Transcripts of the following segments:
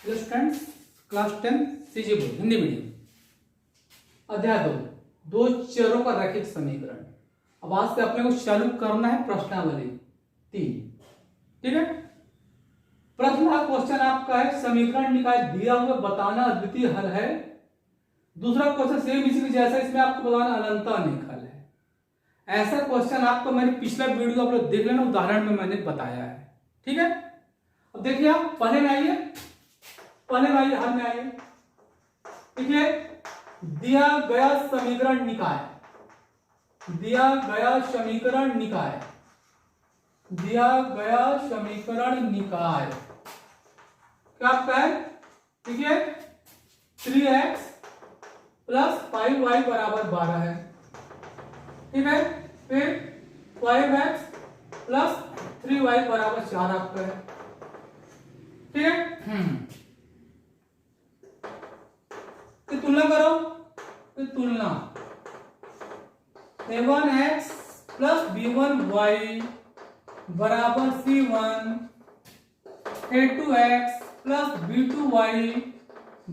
Hello students, class 10 CG board Hindi medium अध्याय 2 चरों का रैखिक समीकरण। अब आज से अपने को चालू करना है प्रश्नावली 3। ठीक है, प्रथम क्वेश्चन आपका है समीकरण निकाय दिया हुआ बताना अद्वितीय हल है। दूसरा क्वेश्चन सेम इसी जैसा, इसमें आपको बताना अनंत अनेक हल है। ऐसा क्वेश्चन आपको मैंने पिछला वीडियो आप लोग देख लेना, उदाहरण में मैंने बताया है। ठीक है, अब देखिए आप पहले में आइए हल में आइए। देखिए, दिया गया समीकरण निकाय क्या आपका है? देखिए 3x प्लस 5y बराबर 12 है। ठीक है, फिर 5x प्लस 3y बराबर 4 आपका है। ठीक है, तुलना करो, फिर तुलना a1x प्लस b1y बराबर c1, a2x प्लस b2y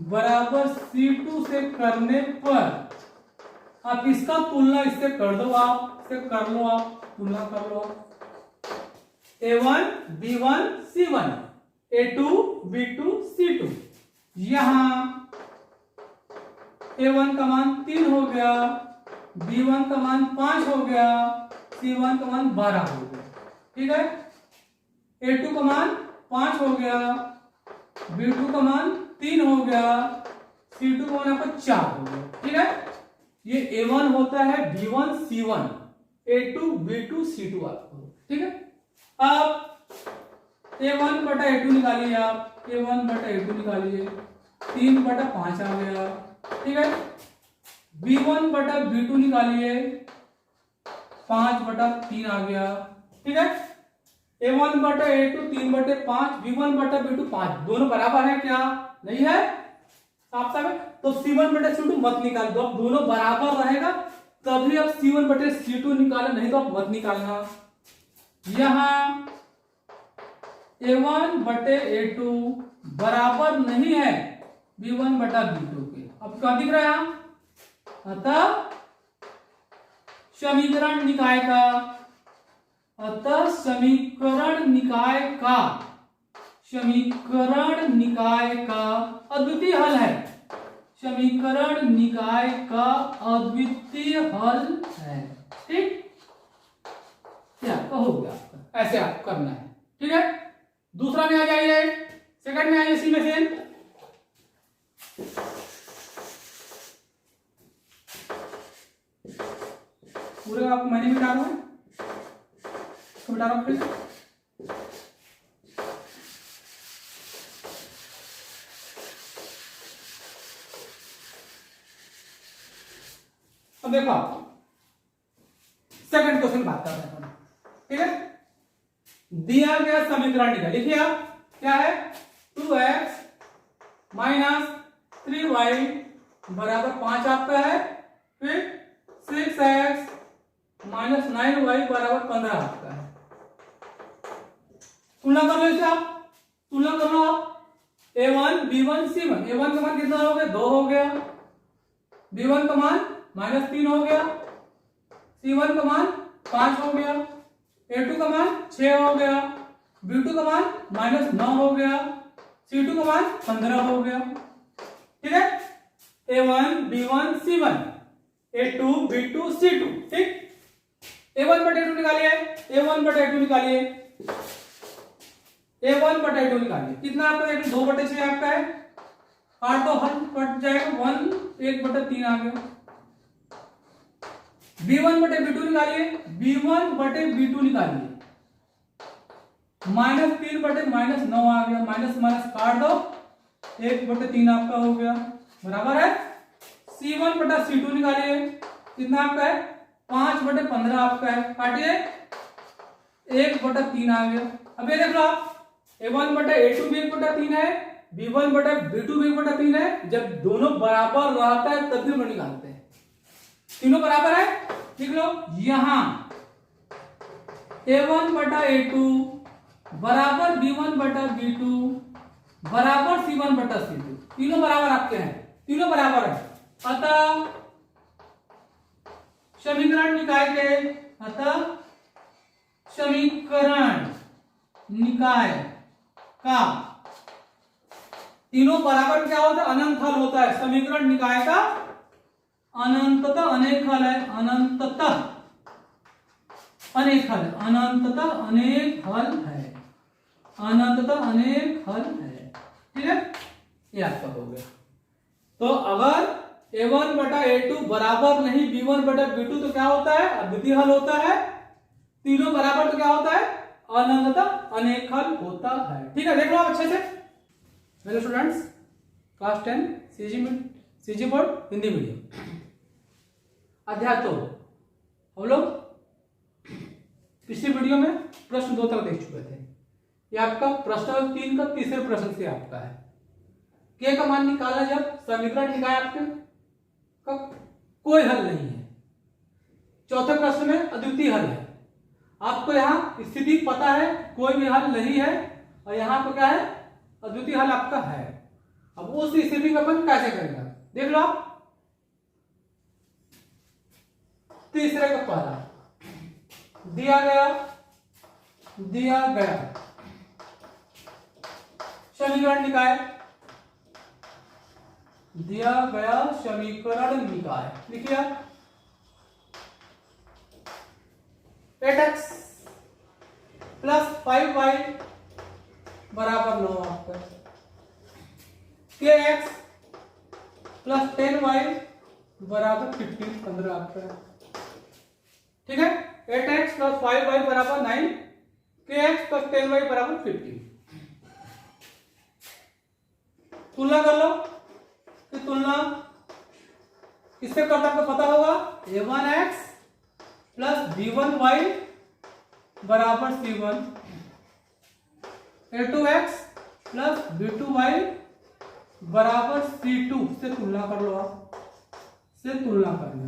बराबर c2 से करने पर आप इसका तुलना इससे कर दो, आप इसे कर लो, आप तुलना कर लो। a1 b1 c1, a2 b2 c2। यहां a1 का मान 3 हो गया, b1 का मान 5 हो गया, c1 का मान 12 हो गया। ठीक है, a2 का मान 5 हो गया, b2 का मान 3 हो गया, c2 का मान आपका 4 हो गया। ठीक है, ये a1 होता है b1 c1, a2 b2 c2 आपको। ठीक है, अब a1 बटा a2 निकालिए, आप a1 बटा a2 निकालिए, 3 बटा 5 आ गया। ठीक है, b1 बटा b2 निकालिए, 5 बटा 3 आ गया। ठीक है, a1 बटा a2 3 बटे 5, b1 बटा b2 5, दोनों बराबर है क्या? नहीं है, साफ साफ है। तो c1 बटे c2 मत निकाल दो, दोनों बराबर रहेगा तभी आप c1 बटे c2 निकाले, नहीं तो आप मत निकालना। यहां a1 बटे a2 बराबर नहीं है b1 बटा b2 के। अब क्या दिख रहा है? अतः समीकरण निकाय का अद्वितीय हल है। समीकरण निकाय का अद्वितीय हल है। ठीक, क्या कहोगे आपका? ऐसे आप करना है। ठीक है, दूसरा में आ जाइए, सेकंड में आइए, इसी में से पूरे आपको मैंने मिटा रहा हूं, मिटा रहा हूं फिर। अब देखो आप सेकंड क्वेश्चन बात कर रहे हैं। ठीक है, दिया गया समीकरण निकाल, लिखिए आप क्या है? 2x माइनस 3y बराबर 5 आपका है, फिर 6x माइनस 9y बराबर 15 आपका है। तुलना कर लो इसे, आप तुलना कर लो आप। a1 b1 c1, a1 का मान कितना हो गया? 2 हो गया, b1 का मान माइनस 3 हो गया, c1 का मान 5 हो गया, a2 का मान 6 हो गया, b2 का मान माइनस 9 हो गया, c2 का मान 15 हो गया। ठीक है, a1 b1 c1, a2 b2 c2। ठीक, a1 बटा a2 निकालिए, a1 बटा a2 निकालिए, a1 बटा a2 निकालिए। कितना आपका? 2 बटे 6 आपका है, 8 तो हल कट जाएगा, 1 बटा 3 आ गया। b1 बटे b2 निकालिए, b1 बटे b2 निकालिए, माइनस 3 बटे माइनस 9 आ गया, माइनस माइनस काट दो, 1 बटे 3 आपका हो गया, बराबर है। c1 बटा c2 निकालिए, कितना आपका है? 5 बटे 15 आपका है, काटिए, 1 बटा 3 आ गया। अब ये देख लो आप, a1 बटा a2 भी 1 बटा 3 है, b1 बटा b2 भी 1 बटा 3 है। जब दोनों बराबर रहता है तभी हम निकालते हैं, तीनों बराबर है। लिख लो, यहां a1 बटा a2 बराबर b1 बटा b2 बराबर C1 बटा C2, तीनों बराबर आपके हैं, तीनों बराबर है। अतः समीकरण निकाय के, अतः समीकरण निकाय का तीनों बराबर क्या होता है, अनंत हल होता है। समीकरण निकाय का अनंततः अनेक हल है, अनंततः अनेक हल, अनंततः अनेक हल है, अनंततः अनेक हल है। ठीक है, ये आपका हो गया। तो अगर A1 बटा A2 बराबर नहीं B1 बटा B2 तो क्या होता है, अद्वितीय हल होता है। तीनों बराबर तो क्या होता है, अनंततः अनेक हल होता है। ठीक है, देख लो अच्छे से। Hello students, class 10 CG board Hindi medium अध्याय 2। हम लोग पिछली वीडियो में प्रश्न 2 तक देख चुके थे। ये आपका प्रश्न 3 का तीसरे प्रश्न से आपका है। के का मान निकाला जब समीकरण निकाय आपके का कोई हल नहीं है। चौथे प्रश्न में अद्वितीय हल है। आपको यहाँ स्थिति पता है, कोई भी हल नहीं है, और यहाँ पे क्या है, अद्वितीय हल आपका है। अब उस स्थिति में अपन कैसे करेंगे देख लो आप। तीसरे का पहला दिया गया समीकरण निकाय, दिया गया समीकरण निकाय लिखिए आप। 8x प्लस 5y बराबर 9 आपका, kx प्लस 10y बराबर 15 आपका। ठीक है, 8x प्लस 5y बराबर 9, kx प्लस 10y बराबर 15। तुलना कर लो, कि तुलना किससे करता आपको पता होगा, a1x प्लस b1y बराबर c1, a2x प्लस b2y बराबर c2 से तुलना कर लो आप, से तुलना कर लो,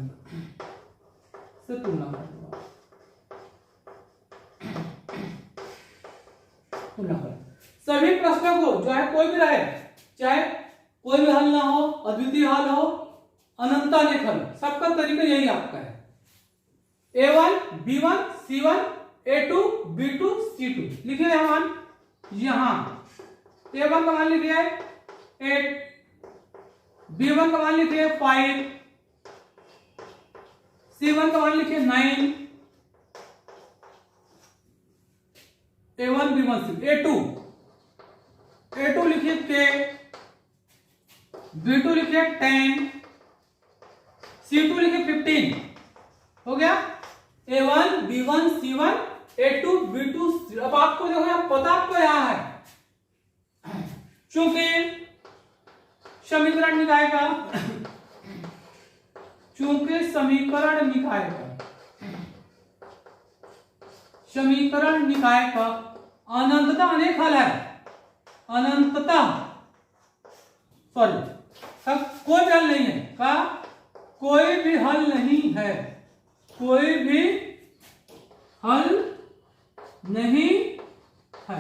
से तुलना कर लो, तुलना कर। सभी प्रश्नों को जो है कोई भी रहे, चाहे कोई भी हल ना हो, अद्वितीय हल हो, अनंत अनेक हल, सबका तरीका यही आपका है। A1 B1 C1 A2 B2 C2 लिखिए यहां मान, यहां A1 का मान लिखिए 8, B1 का मान लिखिए 5, C1 का मान लिखिए 9, A1 B1 C A2 लिखिए K, B2 लिखिए 10, C2 लिखिए 15। हो गया A1 B1 C1 A2 B2 C। अब आपको देखो यहाँ पता आपको यहाँ है, चूंकि समीकरण निकाय का, चूंकि समीकरण निकाय का अनंतता अनेक हल है, अनंतता सॉरी कोई भी हल नहीं है, का कोई भी हल नहीं है, कोई भी हल नहीं है।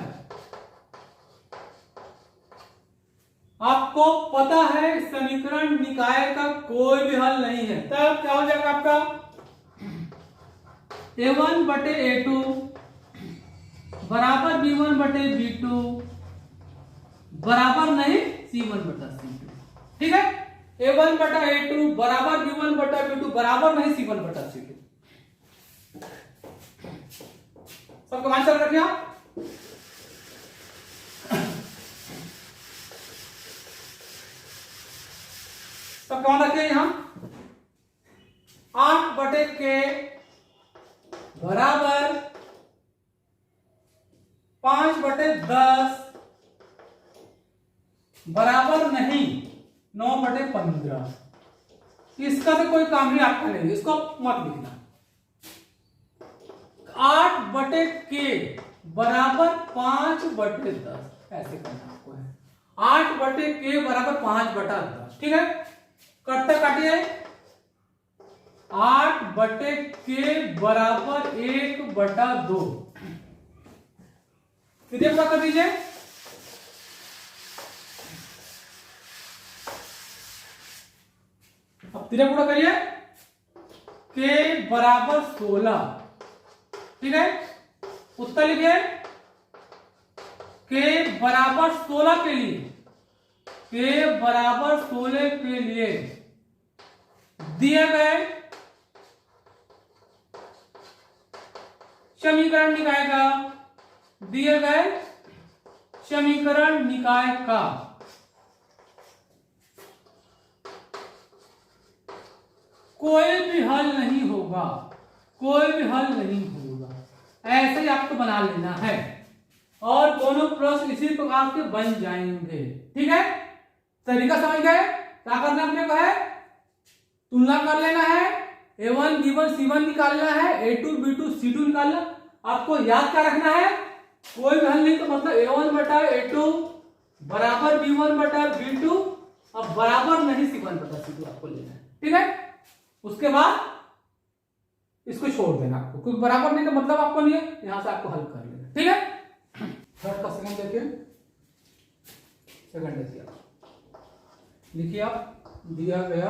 आपको पता है समीकरण निकाय का कोई भी हल नहीं है, तब क्या हो जाएगा आपका A1 बटे A2 बराबर B1 बटे B2 बराबर नहीं C1 बटा C2। ठीक है, A1 बटा A2 बराबर B1 बटा B2 बराबर नहीं C1 बटा C2। सबका मान चल रखिए आप। सबका मान रखिए यहां 8 बटे K बराबर 5 बटे 10 बराबर नहीं 9 बटे 15। इसका तो कोई काम ही आपका नहीं, इसको मत लिखना। 8 बटे K बराबर 5 बटे 10 ऐसे करना आपको है। 8 बटे K बराबर 5 बटा 10। ठीक है, कटता काटिए 8 बटे K बराबर 1 बटा 2। सीधे पता कर दीजिए तीन गुणा करिए, के बराबर 16, ठीक है। उत्तर लिखिए, के बराबर 16 के लिए, के बराबर 16 के लिए दिए गए समीकरण निकाय का, दिए गए समीकरण निकाय का कोई भी हल नहीं होगा, कोई भी हल नहीं होगा, ऐसे ही आपको बना लेना है और दोनों प्रश्न इसी प्रकार के बन जाएंगे, ठीक है। तरीका समझ गए? क्या करना अपने को है, तुलना कर लेना है, A1 B1 C1 निकालना है, A2 B2 C2 निकालना। आपको याद क्या रखना है, कोई भी हल नहीं तो मतलब A1 बटा A2 बराबर B1 बटा B2 और बराबर नहीं C1 बटा C2 आपको लेना है, ठीक है। उसके बाद इसको छोड़ देना आपको, क्योंकि बराबर नहीं तो मतलब आपको नहीं है, यहां से आपको हल कर लेना, ठीक है। थर्ड का सेकंड देखिए, सेकंड देखिए, लिखिए आप, दिया गया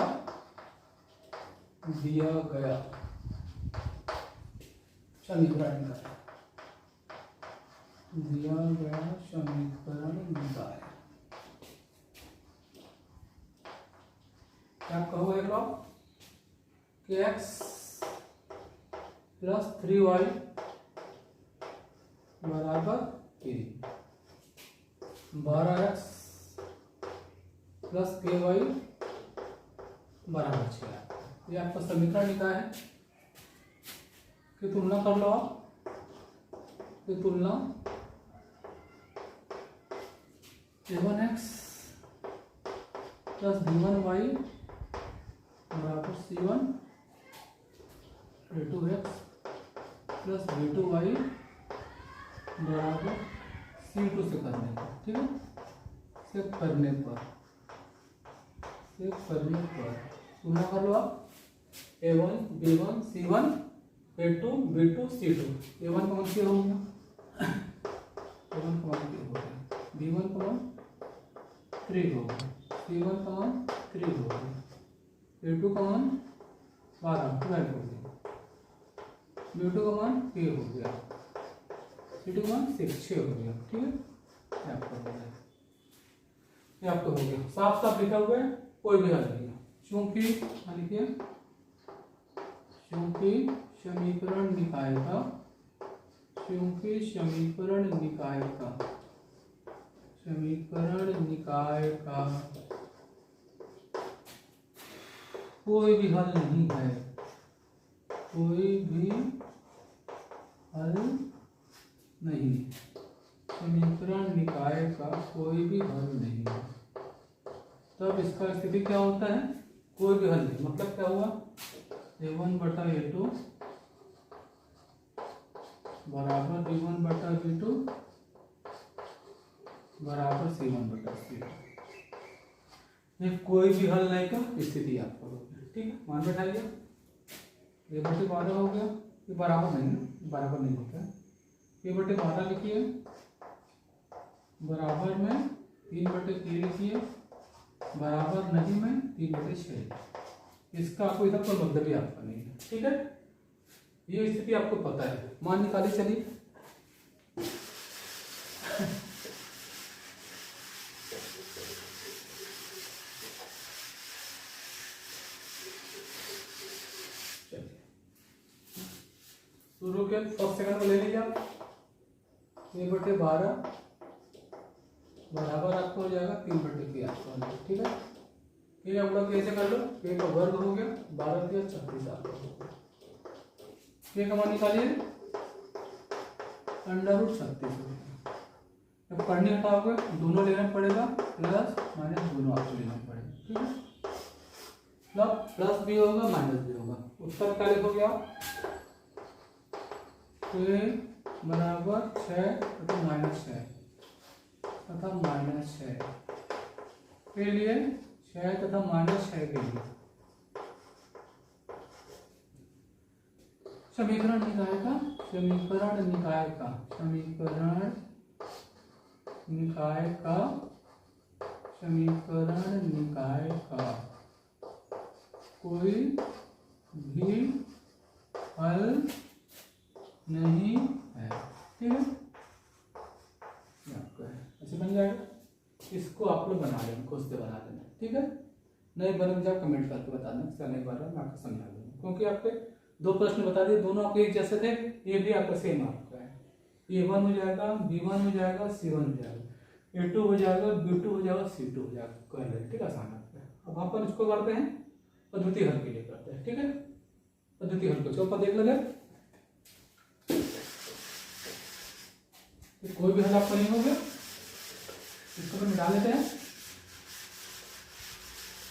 समीकरण निकाय, दिया गया समीकरण निकाय, क्या कहोगे आप, कि x प्लस 3y बराबर 3, 12x प्लस ky बराबर 6, ये आपका समीकरण निकाय है। कि तुलना कर लो आप, कि तुलना a1x प्लस b1y बराबर c1, a2x प्लस b2y बराबर c2 से करने पर, ठीक है। सेव करने पर तुलना कर लो आप, a1 b1 c1 a2 b2 c2, a1 का मान क्या हो गया, a1 का मान क्या हो गया, b1 का मान 3 हो गया, c1 का मान 3 हो गया, a2 का मान 12 हो गया, b2 का मान 3 हो गया, c2 का मान 6 हो गया, ठीक है। ये आपका हो गया, साफ साफ लिखा हुआ है, कोई भी हल नहीं है, क्योंकि लिखिए, क्योंकि समीकरण निकाय का, क्योंकि समीकरण निकाय का कोई भी हल नहीं है, कोई भी हल नहीं, समीकरण निकाय का कोई भी हल नहीं है। तब इसका स्थिति क्या होता है, कोई भी हल नहीं, मतलब क्या हुआ, a1 बटा a2 बराबर b1 बटा b2 बराबर c1 बटा c2, ये कोई भी हल नहीं का स्थिति आपको, ठीक है। मान बैठाइए, ये बटे 12 हो गया, ये बराबर नहीं है, बराबर नहीं होता है, ये बटे 12 लिखिए, बराबर में 3/3 लिखिए, बराबर नहीं में 3/6, इसका कोई इधर कोई मतलब ही आपका नहीं है, ठीक है। ये स्थिति आपको पता है, मान निकालिए, चलिए शुरू के फर्स्ट सेकंड में ले लीजिए आप, 3/12 बराबर आपको हो जाएगा 3/3 आपको, ठीक है। ये हम लोग कैसे कर लो, k का वर्ग हो गया, 12 दिया 36 आपको, k का मान निकालिए, √36 हो गया। अब पढ़ने हटाओगे, दोनों लेना पड़ेगा, प्लस माइनस दोनों आपको लेना पड़ेगा, ठीक है। मतलब प्लस भी होगा माइनस भी होगा, उत्तर क्या लिखोगे आप, k बराबर 6 तथा -6 तथा -6 के लिए, 6 तथा -6 के लिए समीकरण निकाय का, समीकरण निकाय का, समीकरण निकाय का, समीकरण निकाय का कोई भी हल नहीं है। ठीक है, आपका है ऐसे बन जाएगा। इसको आप लोग बना लेना, खुद से बना देना। ठीक है, नहीं बने मुझे आप कमेंट करके बता देना, सर नहीं बन रहा, मैं आपको समझा दूंगा। क्योंकि आपके दो प्रश्न बता दिए, दोनों आपके एक जैसे थे, ये भी आपका सेम आपका है। A1 हो जाएगा, B1 हो जाएगा, C1 हो जाएगा, A2 हो जाएगा, B2 हो जाएगा, C2 हो जाएगा। ठीक है, आसान आपका है। अब अपन इसको करते हैं अद्वितीय हल के लिए करते हैं। ठीक है, अद्वितीय हल को चलो देख लेंगे। कोई भी हल आपका नहीं हो गया, इसको अपन मिटा लेते हैं।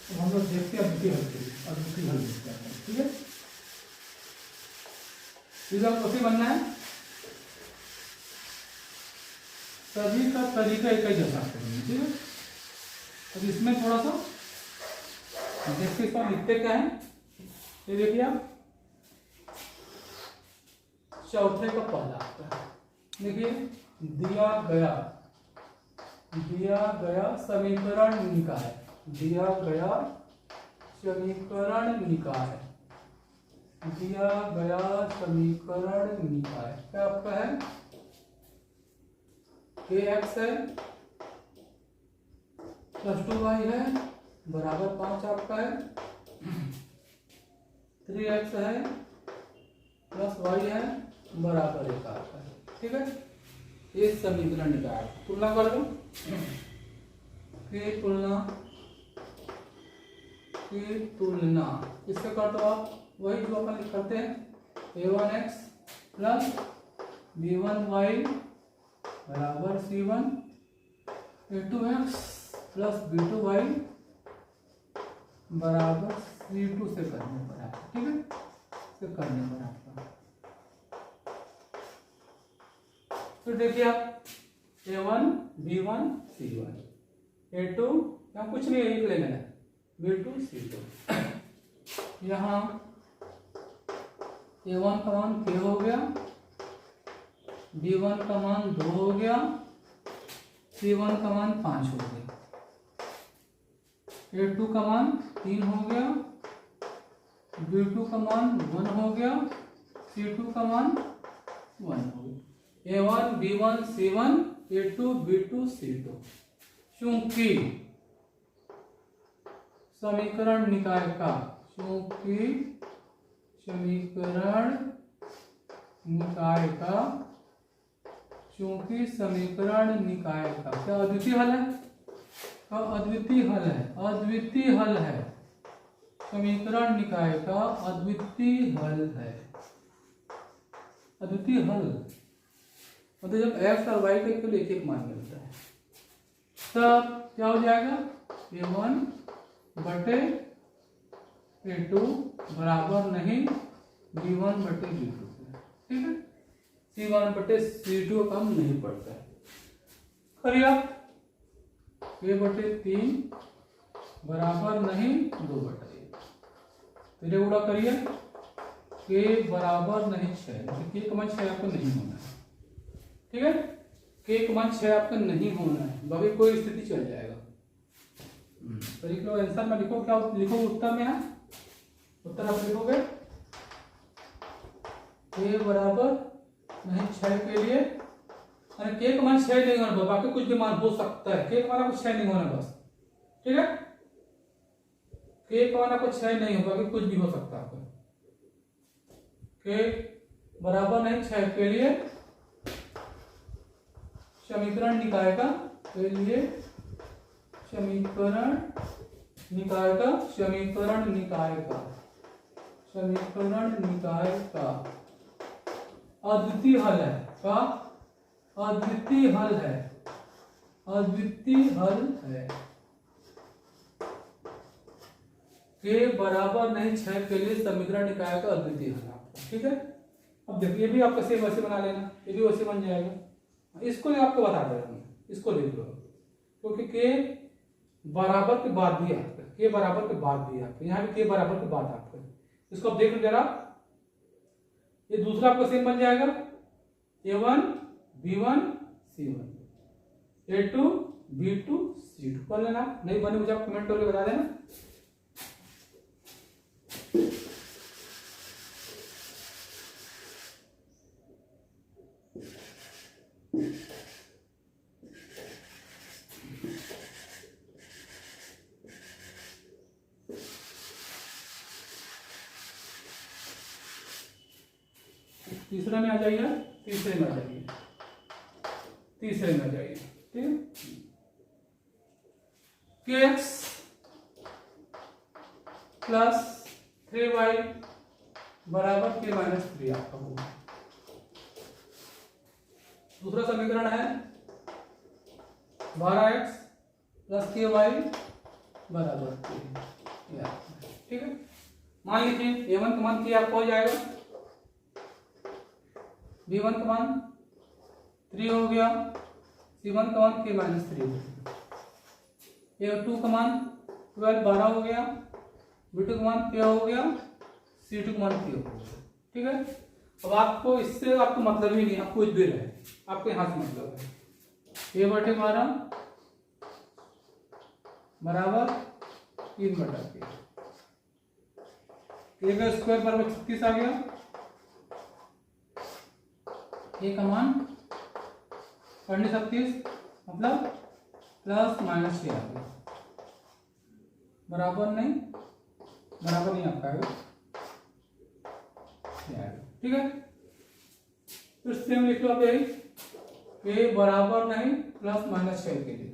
तो हम लोग देखते हैं अद्वितीय हल के लिए, अद्वितीय हल देखते हैं। ठीक है, इसे कैसे बनना है, सभी का तरीका एक ही जैसा करेंगे। ठीक है, अब इसमें थोड़ा सा देखते इसको लिखते क्या है, ये देखिए आप चौथे का पहला देखिए, दिया गया समीकरण निकाय, दिया गया समीकरण निकाय, दिया गया समीकरण निकाय क्या आपका है, kx है प्लस 2y है बराबर 5 आपका है, 3x है प्लस y है बराबर 1 आपका है। ठीक है, ये समीकरण निकाय, तुलना कर दो, तुलना किससे कर दो आप, वही जो अपन करते हैं, a1x प्लस b1y बराबर c1, a2x प्लस b2y बराबर c2 से करने पर है। ठीक है, से करने पर आपका तो देखिए आप a1 b1 c1, a2 यहाँ कुछ नहीं एक लेना है, b2 c2, यहाँ a1 का मान k हो गया, b1 का मान 2 हो गया, c1 का मान 5 हो गया, a2 का मान 3 हो गया, b2 का मान 1 हो गया, c2 का मान 1 हो गया, a1 b1 c1 a2 b2 c2। चूंकि समीकरण निकाय का, चूंकि समीकरण निकाय का, चूंकि समीकरण निकाय का क्या अद्वितीय हल है, अद्वितीय हल है, अद्वितीय हल है, समीकरण निकाय का अद्वितीय हल है, अद्वितीय हल मतलब जब x और y का केवल एक एक मान मिलता है तब क्या हो जाएगा, a1 बटे a2 बराबर नहीं b1 बटे b2। ठीक है, c1 बटे c2 कम नहीं पड़ता है। करिए आप a बटे 3 बराबर नहीं 2 बटे 1, तेरे गुणा करिए, k बराबर नहीं 6, k का मान 6 आपको नहीं होना है। ठीक है, k का मान 6 आपका नहीं होना है, बाकी कोई स्थिति चल जाएगा। तो लिख लो आंसर में, लिखो क्या लिखो उत्तर में है, उत्तर आप लिखोगे k बराबर नहीं 6 के लिए, अरे k का मान 6 नहीं होना, बाकी कुछ भी मान हो सकता है, k का मान आपको 6 नहीं होना बस। ठीक है, k का मान आपको 6 नहीं हो, बाकी कुछ भी हो सकता है आपको। k बराबर नहीं 6 के लिए समीकरण निकाय का, के लिए समीकरण निकाय का, समीकरण निकाय का, समीकरण निकाय का अद्वितीय हल है, का अद्वितीय हल है, अद्वितीय हल है, के बराबर नहीं 6 के लिए समीकरण निकाय का अद्वितीय हल आपका। ठीक है, अब देखिए भी आपका सेम वैसे बना लेना, ये भी वैसे बन जाएगा। इसको आपको बता दे रहा हूं, इसको देख लो, क्योंकि के बराबर के बाद भी आपका, के बराबर के बाद भी आपका, यहाँ भी के बराबर के बाद आपका, इसको आप देख लो जरा, ये दूसरा आपका सेम बन जाएगा, a1 b1 c1 a2 b2 c2 कर लेना, नहीं बने मुझे आप कमेंट करके बता देना। तीसरे में आ जाइए, तीसरे में आ जाइए, तीसरे में आ जाइए, ठीक है। kx प्लस 3y बराबर k माइनस 3 आपका होगा। दूसरा समीकरण है 12x प्लस ky बराबर 3, ठीक है। मान लीजिए a1 का मान क्या आपको हो जाएगा, b1 का मान 3 हो गया, c1 का मान k माइनस 3 हो गया, a2 का मान 12 हो गया, b2 का मान क्या हो गया, c2 का मान क्या हो गया, ठीक है। अब आपको इससे आपको मतलब ही नहीं, आप कुछ भी रहे, आपको यहाँ से मतलब है a/12 बराबर 3/3, a का स्क्वायर बराबर 36 आ गया, a का मान 36 मतलब प्लस माइनस 6 आ गया, बराबर नहीं आपका आएगा, ठीक है। फिर सेम लिख लो आप यही, a बराबर नहीं प्लस माइनस 6 के लिए,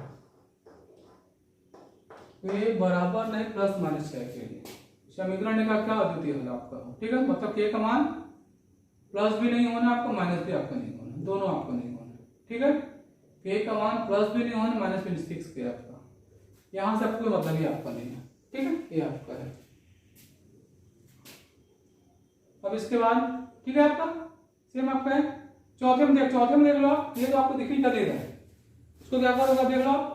a बराबर नहीं प्लस माइनस 6 के लिए समीकरण का क्या अद्वितीय हल आपका, ठीक है। मतलब k का मान प्लस भी नहीं होना आपको, माइनस भी आपका नहीं होना, दोनों आपको नहीं होना, ठीक है। k का मान प्लस भी नहीं होना, माइनस भी 6 के आपका, यहां से आपको मतलब ही आपका नहीं है, ठीक है, ये आपका है। अब इसके बाद ठीक है आपका सेम आपका है, चौथे में देख लो आप, ये तो आपको दिख ही क्या दे रहा है, इसको क्या करोगे देख लो आप,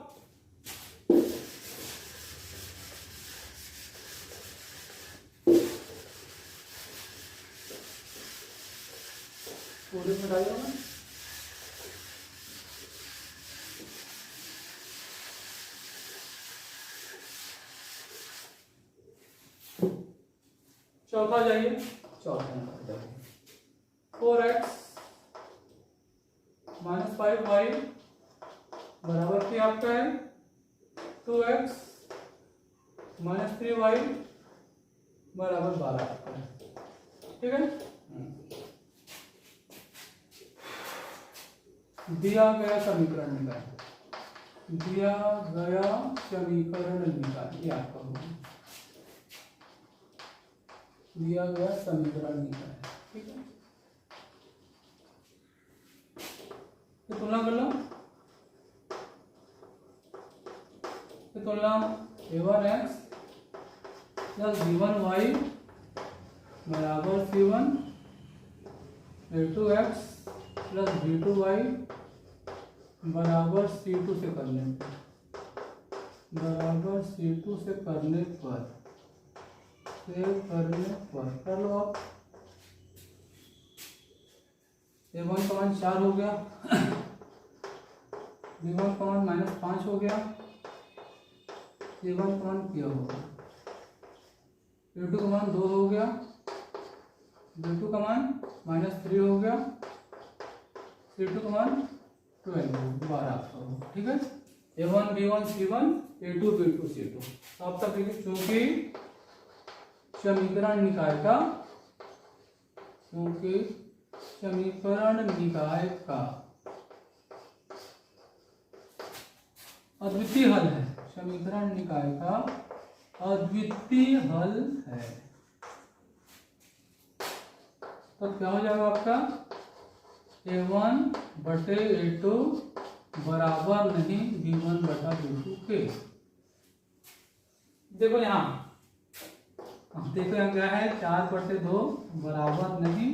पूरे में डालिएगा, चौथा जाइए, चौथा नंबर जाइए, 4x माइनस 5y बराबर क्या आपका है 2x माइनस 3y बराबर 12 आपका है, ठीक है। दिया गया समीकरण निकाल, दिया गया समीकरण निकाल, ये आपका होगा, दिया गया समीकरण निकाल, ठीक है। तो तुलना कर लो, तो तुलना a1x प्लस b1y बराबर c1, a2x प्लस b2y बराबर c2 से करने पर, बराबर c2 से करने पर, सेव करने पर कर लो आप, a1 का मान 4 हो गया, b1 का मान -5 हो गया, a1 का मान क्या होगा, a2 का मान 2 हो गया, b2 का मान -3 हो गया, c2 का मान 12 होगा, ठीक है। a1 b1 c1 a2 b2 c2 अब तक देखिए, क्योंकि समीकरण निकाय का, क्योंकि समीकरण निकाय का अद्वितीय हल है, समीकरण निकाय का अद्वितीय हल है, तो क्या हो जाएगा आपका a1 बटे a2 बराबर नहीं b1 बटा b2 के। देखो यहाँ देखो यहाँ क्या है, 4/2 बराबर नहीं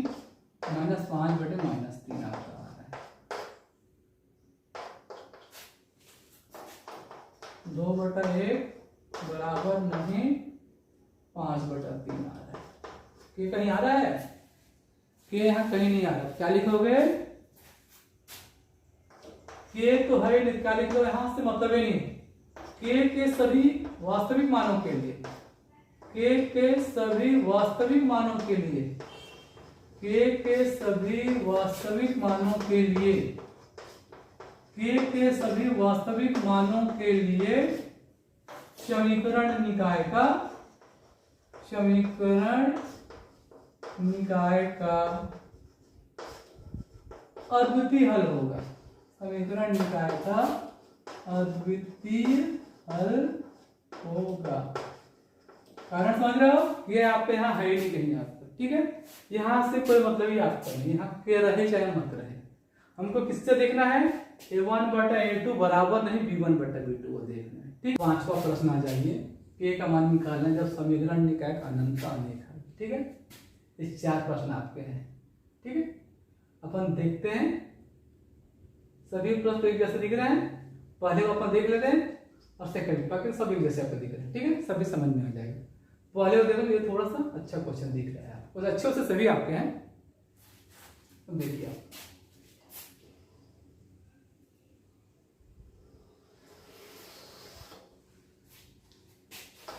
-5 बटे -3 आ रहा है, 2/1 बराबर नहीं 5/3 आ रहा है, के कहीं आ रहा है, के यहाँ कहीं नहीं आ रहा, क्या लिखोगे, के तो है नहीं, क्या लिख लो यहाँ से मतलब ही नहीं, के सभी वास्तविक मानों के लिए, के सभी वास्तविक मानों के लिए, के सभी वास्तविक मानों के लिए, के सभी वास्तविक मानों के लिए समीकरण निकाय का, समीकरण निकाय का अद्वितीय हल होगा। समीकरण निकाय का अद्वितीय हल होगा। कारण समझ रहे हो, ये आपके यहाँ है ही नहीं कहीं आपको, ठीक है। यहाँ से कोई मतलब ही आपका नहीं, यहाँ के रहे चाहे मत रहे, हमको किससे देखना है, a1 बटा a2 बराबर नहीं b1 बटा b2 को देखना है, ठीक। पांचवा प्रश्न आ जाइए, a का मान निकालना है जब समीकरण निकाय का अनंत अनेक है, ठीक है। इस 4 प्रश्न आपके हैं, ठीक है। अपन देखते हैं, सभी प्रश्न एक जैसे दिख रहे हैं, पहले को अपन देख लेते हैं और सेकंड बाकी सब एक जैसे आपको दिख रहे हैं, ठीक है, सभी समझ में आ जाएगा। पहले को देखो, ये थोड़ा सा अच्छा क्वेश्चन दिख रहा है आपको, अच्छे से सभी आपके हैं, तो देखिए आप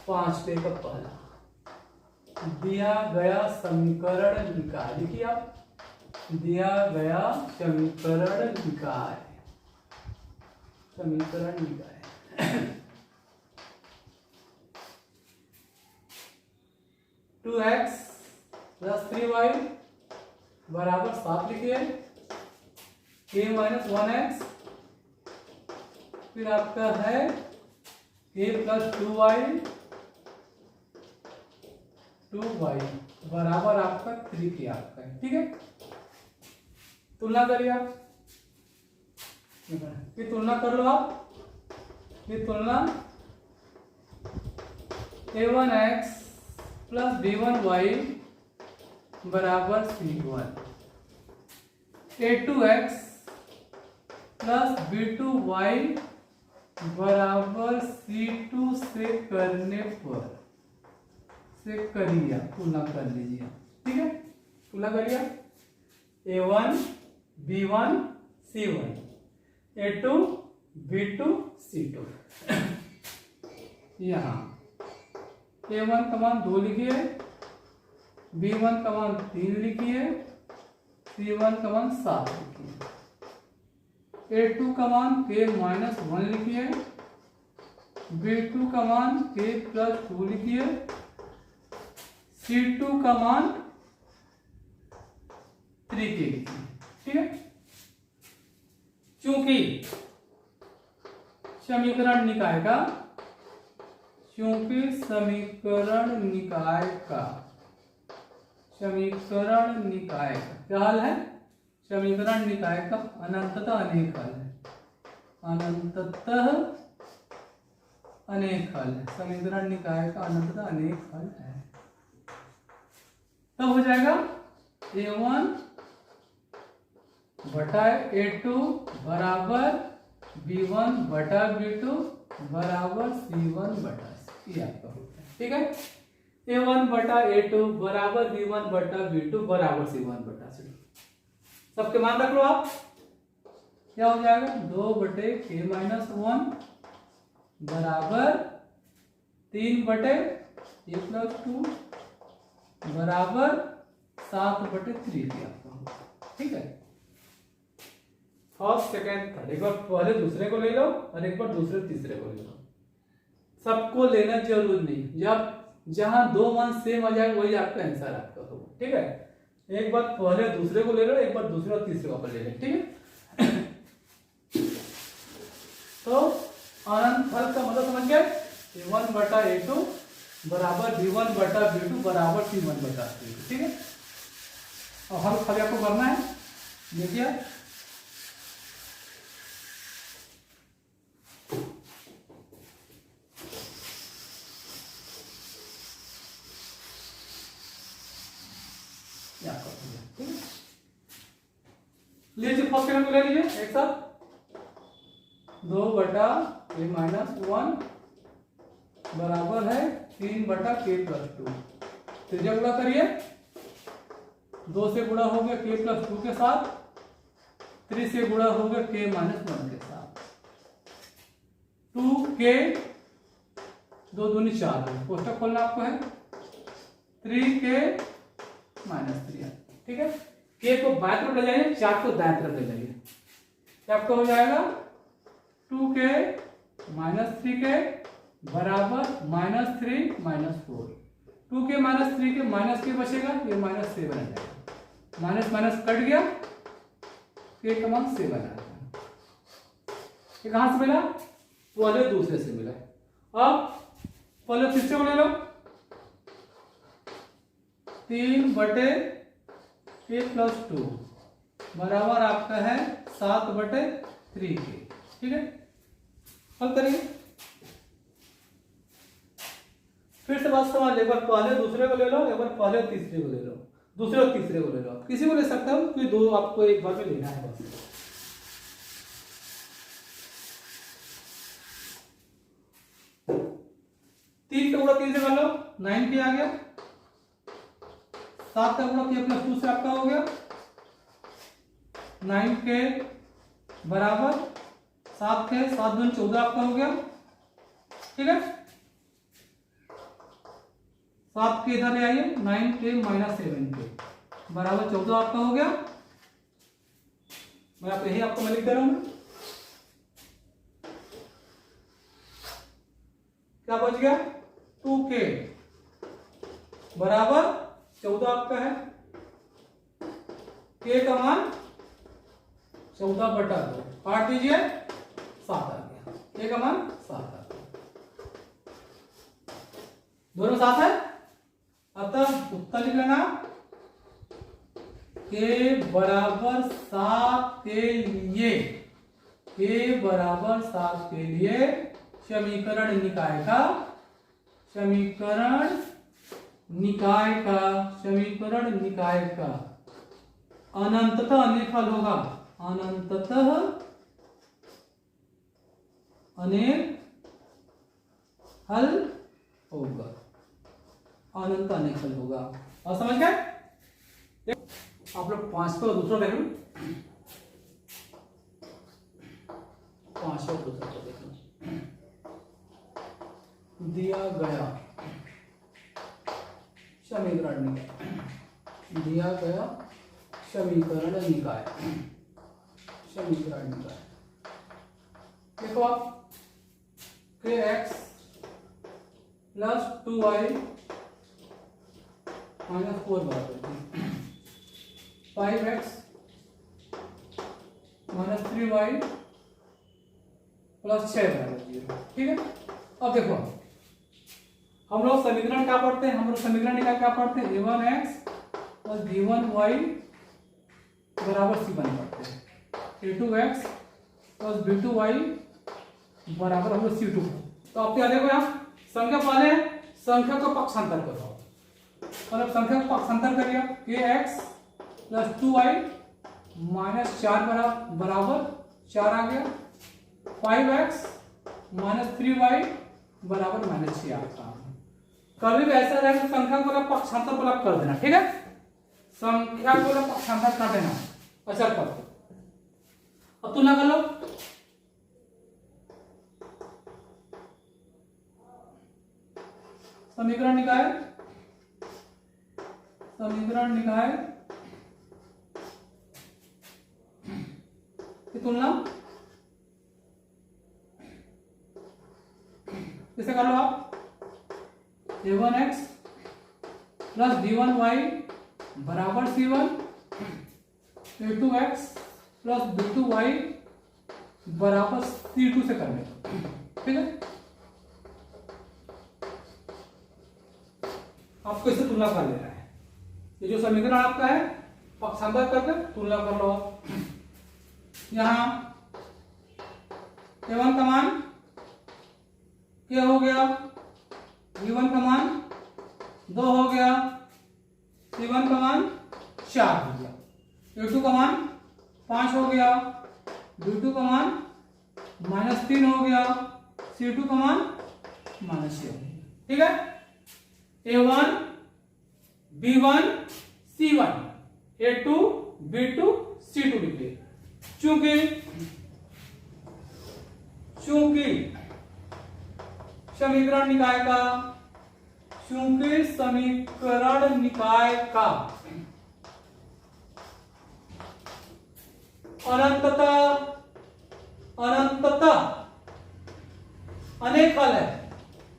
5 पे का पहला दिया गया समीकरण निकाय, देखिए आप, दिया गया समीकरण निकाय, समीकरण निकाय 2x प्लस 3y बराबर 7 लिखिए, k माइनस 1x, फिर आपका है k प्लस 2y बराबर आपका 3k आपका है, ठीक है। तुलना करिए आप, फिर तुलना कर लो आप, फिर तुलना a1x प्लस b1y बराबर c1, a2x प्लस b2y बराबर c2 से करने पर, से करिए तुलना कर लीजिए, ठीक है। तुलना करिए a1 b1 c1, a2 b2 c2, यहाँ a1 का मान 2 लिखिए, b1 का मान 3 लिखिए, c1 का मान 7 लिखिए, a2 का मान k माइनस 1 लिखिए, b2 का मान k प्लस 2 लिखिए, c2 का मान 3k लिखिए, ठीक है। चूंकि समीकरण निकाय का, क्योंकि समीकरण निकाय का, समीकरण निकाय का क्या हाल है, समीकरण निकाय का अनंततः अनेक हल है, अनंततः अनेक हल है, समीकरण निकाय का अनंततः अनेक हल है। तब हो जाएगा a1 बटा a2 बराबर b1 बटा b2 बराबर c1 बटा c, ये आपका होता है, ठीक है। a1 बटा a2 बराबर b1 बटा b2 बराबर c1 बटा c, सबके मान रख लो आप, क्या हो जाएगा 2 बटे k माइनस 1 बराबर 3 बटे k प्लस 2 बराबर 7 बटे 3 आपका होगा, ठीक है। फर्स्ट सेकेंड थर्ड, एक बार पहले दूसरे को ले लो और एक बार दूसरे तीसरे को ले लो, सबको लेना जरूरी नहीं, जब जहां 2 मान सेम आ जाए वही आपका आंसर आपका होगा, ठीक है। एक बार पहले दूसरे को ले लो, एक बार दूसरे और तीसरे को ले लो, ठीक है। तो अनंत हल का मतलब समझ गए, a1 बटा a2 बराबर b1 बटा b2 बराबर c1 बटा c, ठीक है। और हल खाली आपको करना है, देखिए लीजिए, फर्स्ट सेकंड को ले लीजिए एक साथ, 2 बटा k माइनस 1 बराबर है 3 बटा k प्लस 2, त्रिज्या गुणा करिए, 2 से गुणा हो गया k प्लस 2 के साथ, 3 से गुणा हो गया k माइनस 1 के साथ, 2k 2 दूनी 4 है, कोष्टक खोलना आपको है, 3k माइनस 3, ठीक है। k को बाएं तरफ ले जाइए, 4 को दाएं तरफ ले जाइए, क्या आपका हो जाएगा 2k माइनस 3k बराबर minus 3 minus 4, 2k minus 3k minus k बचेगा, ये माइनस 7 आ जाएगा, माइनस माइनस कट गया, k का मान 7 आया। ये कहां से मिला? पहले दूसरे से मिला। अब पहले तीसरे को ले लो, 3/k + 2 बराबर आपका है 7/3k। ठीक है, हल करेंगे। फिर से बात समझ, एक बार पहले दूसरे को ले लो, एक बार पहले तीसरे को ले लो, दूसरे और तीसरे को ले लो, किसी को ले सकते हो, क्योंकि दो आपको एक बार में लेना है बस। तीन का गुणा 3 से कर लो, 9k आ गया। 7 का गुणा k + 2 से आपका हो गया 9k बराबर 7k, 7 दूनी 14 आपका हो गया। ठीक है, 7 के इधर ले आइए, 9k - 7k बराबर 14 आपका हो गया। मैं आप यही आपको मैं लिख दे रहा हूं। क्या बच गया? 2k बराबर 14 आपका है, k का मान 14/2 काट दीजिए, 7 आ गया। k का मान 7 आ गया, दोनों 7 है। अतः उत्तर लिख लेना, k बराबर 7 के लिए, k बराबर 7 के लिए समीकरण निकाय का अनंततः अनेक हल होगा। अनंततः अनेक हल होगा, अनंत अनेक हल होगा। और समझ गए? आप लोग 5 को दूसरा देख लो, 5 को दूसरा देख लो। दिया गया समीकरण निकाय, दिया गया समीकरण निकाय, समीकरण निकाय देखो आप, kx + 2y - 4 बराबर 5x - 3y + 6 बराबर 0। ठीक है, अब देखो हम लोग समीकरण क्या पढ़ते हैं? हम लोग समीकरण निकाल क्या पढ़ते हैं? a1x + b1y बराबर c1 पढ़ते हैं, a2x + b2y बराबर हम लोग c2। तो आप क्या देखो यहाँ संख्या पहले, संख्या को पक्षांतर करो, मतलब संख्या को पक्षांतर करिए, kx + 2y - 4 बराबर 4 आ गया, 5x - 3y बराबर -6 आता है। कभी भी ऐसा रहे तो संख्या को पक्षांतर को कर देना। ठीक है, संख्या को पक्षांतर कर देना, अच्छा कर दो। अब तुलना कर लो, समीकरण निकाय, समीकरण निकाय की तुलना किसे कर लो आप? a1x + b1y बराबर c1, a2x + b2y बराबर c2 से करने। ठीक है, आपको इससे तुलना कर लेना है। ये जो समीकरण आपका है पक्षांतर करके तुलना कर लो। यहां a1 का मान क्या हो गया, b1 का मान 2 हो गया, c1 का मान 4 हो गया, a2 का मान 5 हो गया, b2 का मान -3 हो गया, c2 का मान -6 हो गया। ठीक है, a1 b1 c1, a2 b2 c2 लिखिए। चूंकि समीकरण निकाय का, चूंकि समीकरण निकाय का अनंततः अनेक हल है,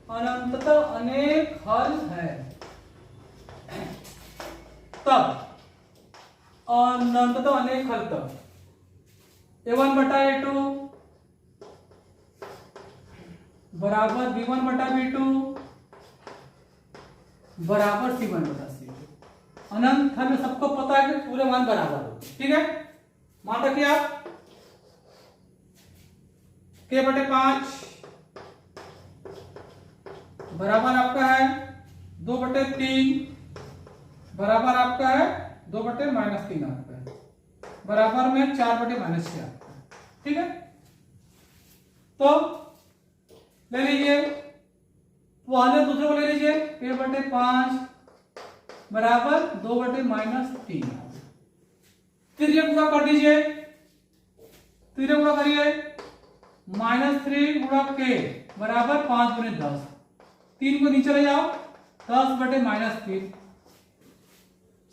अनंततः अनेक हल है, तब अनंततः अनेक हल तब A1 बटा A2 बराबर B1 बटा B2 बराबर C1 बटा C2। अनंत हमें सबको पता है कि पूरे मान बराबर होते हैं। ठीक है, मान रखिए आप K बटे 5 बराबर आपका है 2 बटे 3 बराबर आपका है 2 बटे -3 आपका है बराबर में 4 बटे -6 आपका है। ठीक है, तो ले लीजिए पहले दूसरे को ले लीजिए K बटे 5 बराबर 2 बटे -3। तीसरे गुणा कर दीजिए, तीसरे गुणा करिए -3 गुणा K बराबर 5 गुणे 10। 3 को नीचे ले जाओ 10 बटे -3।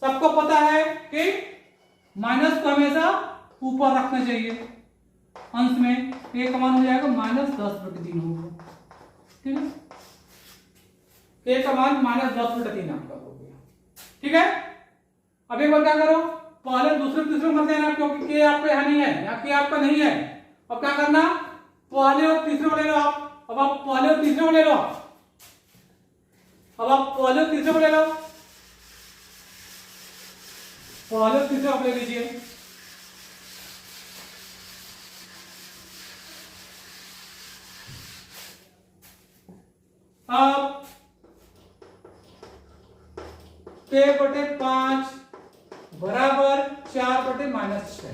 सबको पता है कि माइनस को हमेशा ऊपर रखना चाहिए अंश में। K का मान हो जाएगा -10 बटे 3 होगा। ठीक है, K का मान -10 बटे 3 आपका हो गया। ठीक है, अब एक बार क्या करो, पहले दूसरे तीसरे मत लेना क्योंकि K आपका यहाँ नहीं है, यहाँ K आपका नहीं है। अब क्या करना, पहले और तीसरे को ले लो आप। अब आप पहले और तीसरे को ले लो, अब आप पहले और तीसरे को ले लो, पहले और तीसरे को ले लीजिए। अब K बटे 5 बराबर 4 बटे -6।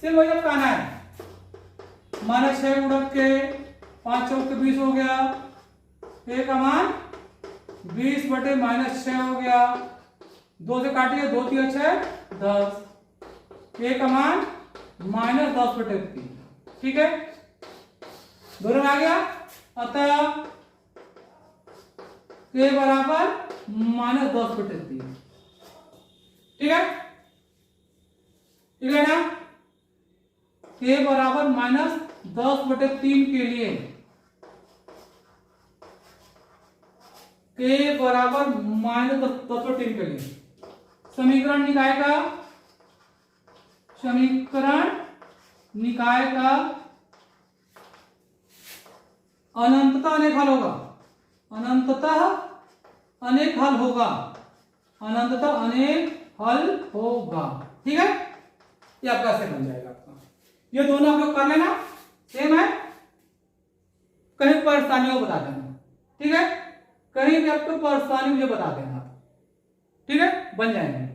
सिर्फ वही अब कहना है -6 गुणा K 5 चौक 20 हो गया। K का मान 20 बटे -6 हो गया। 2 से काटिए 2 3 6 10। K का मान -10 बटे 3। ठीक है, दोनों में आ गया। अतः K बराबर -10 बटे 3। ठीक है, ठीक है ना। K बराबर -10 बटे 3 के लिए K बराबर -10 बटे 3 के लिए समीकरण निकाय का, समीकरण निकाय का अनंततः अनेक हल होगा, अनंततः अनेक हल होगा, अनंततः अनेक हल होगा। ठीक है, ये आपका ऐसे बन जाएगा आपका। ये दोनों आप लोग कर लेना, सेम है। कहीं परेशानी हो बता देना। ठीक है, कहीं भी आपको परेशानी मुझे बता देना। ठीक है, बन जाएंगे।